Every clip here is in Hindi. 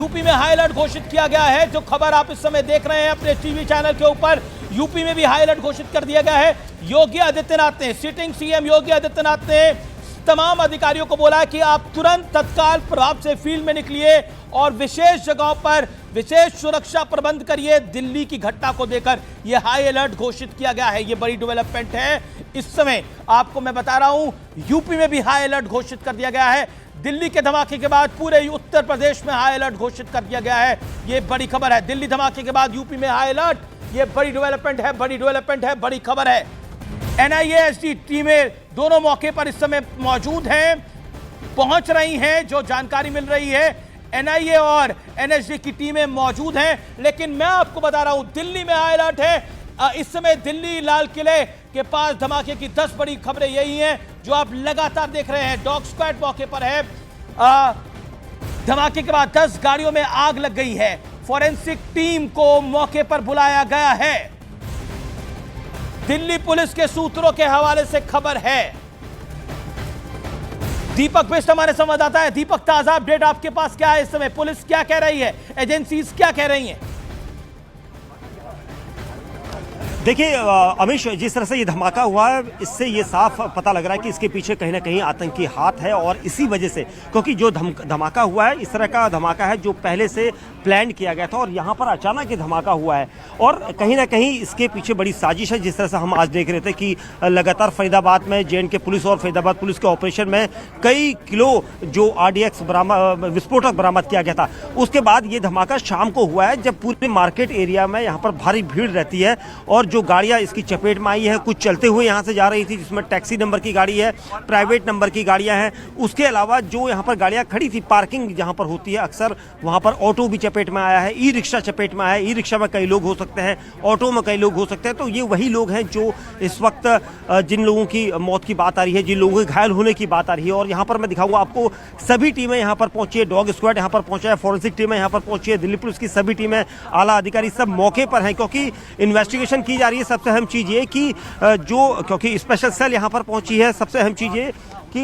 यूपी में हाई अलर्ट घोषित किया गया है। जो खबर आप इस समय देख रहे हैं अपने टीवी चैनल के ऊपर, यूपी में भी हाई अलर्ट घोषित कर दिया गया है। योगी आदित्यनाथ ने, सिटिंग सीएम योगी आदित्यनाथ ने तमाम अधिकारियों को बोला कि आप तुरंत तत्काल प्रभाव से फील्ड में निकलिए और विशेष जगहों पर विशेष सुरक्षा प्रबंध करिए। दिल्ली की घटना को देखकर यह हाई अलर्ट घोषित किया गया है। यह बड़ी डेवलपमेंट है। इस समय आपको मैं बता रहा हूं, यूपी में भी हाई अलर्ट घोषित कर दिया गया है। दिल्ली के धमाके के बाद पूरे उत्तर प्रदेश में हाई अलर्ट घोषित कर दिया गया है। यह बड़ी खबर है। दिल्ली धमाके के बाद यूपी में हाई अलर्ट, यह बड़ी डेवलपमेंट है, बड़ी डेवलपमेंट है, बड़ी खबर है। एनआईए एसटी टीमें दोनों मौके पर इस समय मौजूद हैं, पहुंच रही हैं। जो जानकारी मिल रही है, एनआईए और एनएसडी की टीमें मौजूद हैं। लेकिन मैं आपको बता रहा हूं, दिल्ली में हाई अलर्ट है। इस समय दिल्ली लाल किले के पास धमाके की 10 बड़ी खबरें यही हैं जो आप लगातार देख रहे हैं। डॉग स्क्वाड मौके पर है। धमाके के बाद 10 गाड़ियों में आग लग गई है। फॉरेंसिक टीम को मौके पर बुलाया गया है। दिल्ली पुलिस के सूत्रों के हवाले से खबर है। दीपक बिष्ट हमारे संवाददाता है। दीपक, ताजा अपडेट आपके पास क्या है इस समय? पुलिस क्या कह रही है, एजेंसीज क्या कह रही हैं? देखिए अमीश, जिस तरह से ये धमाका हुआ है, इससे ये साफ पता लग रहा है कि इसके पीछे कहीं ना कहीं आतंकी हाथ है। और इसी वजह से, क्योंकि जो धमाका हुआ है, इस तरह का धमाका है जो पहले से प्लान किया गया था और यहाँ पर अचानक ये धमाका हुआ है। और कहीं ना कहीं इसके पीछे बड़ी साजिश है। जिस तरह से हम आज देख रहे थे कि लगातार फरीदाबाद में जेएनके पुलिस और फरीदाबाद पुलिस के ऑपरेशन में कई किलो जो RDX विस्फोटक बरामद किया गया था, उसके बाद ये धमाका शाम को हुआ है, जब पूरे मार्केट एरिया में यहाँ पर भारी भीड़ रहती है और जो गाड़ियां इसकी चपेट में आई है, कुछ चलते हुए यहां से जा रही थी, जिसमें टैक्सी नंबर की गाड़ी है, प्राइवेट नंबर की गाड़ियां हैं। उसके अलावा जो यहां पर गाड़ियां खड़ी थी, पार्किंग जहां पर होती है अक्सर, वहां पर ऑटो भी चपेट में आया है, ई रिक्शा चपेट में आया है। ई रिक्शा में कई लोग हो सकते हैं, ऑटो में कई लोग हो सकते हैं। तो ये वही लोग हैं जो इस वक्त जिन लोगों की मौत की बात आ रही है, जिन लोगों के घायल होने की बात आ रही है। और यहाँ पर मैं दिखाऊंगा आपको, सभी टीमें यहाँ पर पहुंची है। डॉग स्क्वाड यहाँ पर पहुंचा है, फॉरेंसिक टीमें यहाँ पर पहुंची है, दिल्ली पुलिस की सभी टीमें, आला अधिकारी सब मौके पर हैं, क्योंकि इन्वेस्टिगेशन की जा रही है। सबसे अहम चीज़ ये कि क्योंकि स्पेशल सेल यहाँ पर पहुंची है, सबसे अहम चीज़ ये कि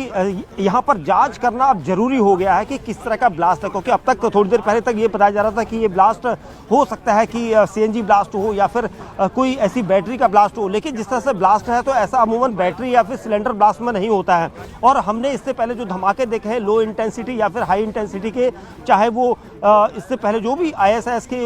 यहाँ पर जांच करना अब जरूरी हो गया है कि किस तरह का ब्लास्ट है। क्योंकि अब तक थोड़ी देर पहले तक ये बताया जा रहा था कि ये ब्लास्ट हो सकता है कि CNG ब्लास्ट हो या फिर कोई ऐसी बैटरी का ब्लास्ट हो। लेकिन जिस तरह से ब्लास्ट है, तो ऐसा अमूमन बैटरी या फिर सिलेंडर ब्लास्ट में नहीं होता है। और हमने इससे पहले जो धमाके देखे हैं, लो इंटेंसिटी या फिर हाई इंटेंसिटी के, चाहे वो इससे पहले जो भी ISIS के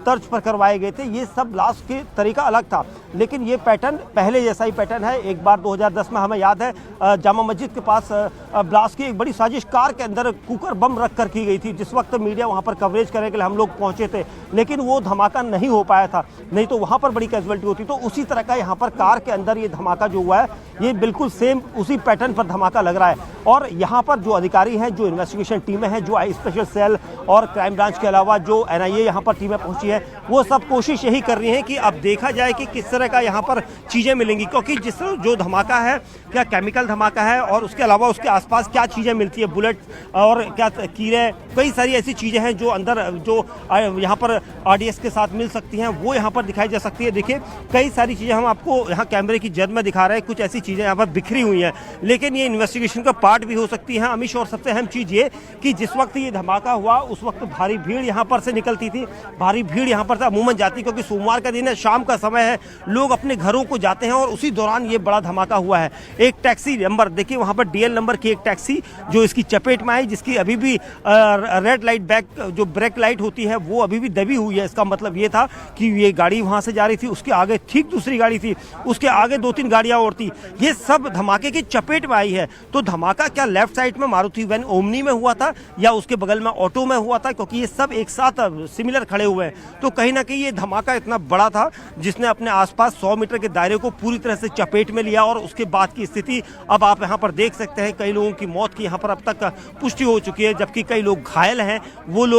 तर्ज पर करवाए गए थे, ये सब ब्लास्ट के तरीका अलग था। लेकिन ये पैटर्न पहले जैसा ही पैटर्न है। एक बार 2010 में हमें याद है, जामा मस्जिद के पास ब्लास्ट की एक बड़ी साजिश कार के अंदर कुकर बम रख कर की गई थी। जिस वक्त मीडिया वहां पर कवरेज करने के लिए हम लोग पहुंचे थे, लेकिन वो धमाका नहीं हो पाया था, नहीं तो वहां पर बड़ी कैजुअलिटी होती। तो उसी तरह का यहाँ पर कार के अंदर ये धमाका जो हुआ है, ये बिल्कुल सेम उसी पैटर्न पर धमाका लग रहा है। और यहाँ पर जो अधिकारी हैं, जो इन्वेस्टिगेशन टीमें हैं, जो स्पेशल सेल और क्राइम ब्रांच के अलावा जो NIA यहाँ पर टीमें पहुंची है, वो सब कोशिश यही कर रही हैं कि अब देखा जाए कि किस तरह का यहाँ पर चीज़ें मिलेंगी। क्योंकि जिस जो धमाका है, क्या केमिकल धमाका है, और उसके अलावा उसके आसपास क्या चीज़ें मिलती है, बुलेट और क्या कीड़े, कई सारी ऐसी चीज़ें हैं जो अंदर जो यहाँ पर RDX के साथ मिल सकती हैं, वो यहाँ पर दिखाई जा सकती है। देखिए, कई सारी चीज़ें हम आपको यहाँ कैमरे की जद में दिखा रहे हैं। कुछ ऐसी चीज़ें यहाँ पर बिखरी हुई हैं, लेकिन ये इन्वेस्टिगेशन का पार्ट भी हो सकती है अमीश। और सबसे अहम चीज़ ये कि जिस वक्त ये धमाका हुआ, उस वक्त भारी भीड़ यहाँ पर से निकलती थी, भारी भीड़ यहाँ पर से अमूमन जाती, क्योंकि सोमवार का दिन है, शाम का समय है, लोग अपने घरों को जाते हैं। और उसी दौरान ये बड़ा धमाका हुआ है। एक टैक्सी नंबर देखिए, वहाँ पर DL नंबर की एक टैक्सी जो इसकी चपेट में आई, जिसकी अभी भी रेड लाइट बैक जो ब्रेक लाइट होती है, वो अभी भी दबी हुई है। इसका मतलब ये था कि ये गाड़ी वहाँ से जा रही थी, उसके आगे ठीक दूसरी गाड़ी थी, उसके आगे 2-3 गाड़ियाँ और थी। ये सब धमाके की चपेट में आई है। तो धमाका क्या लेफ्ट साइड में मारुति वैन ओमनी में हुआ था या उसके बगल में ऑटो में हुआ था? क्योंकि ये सब एक साथ सिमिलर खड़े हुए हैं। तो कहीं ना कहीं ये धमाका इतना बड़ा था, जिसने अपने आसपास 100 मीटर के दायरे को पूरी तरह से चपेट में लिया। और उसके बाद की स्थिति अब आप यहाँ पर देख सकते हैं। कई लोगों की मौत की यहाँ पर अब तक पुष्टि हो चुकी है, जबकि कई लोग घायल हैं। वो लोग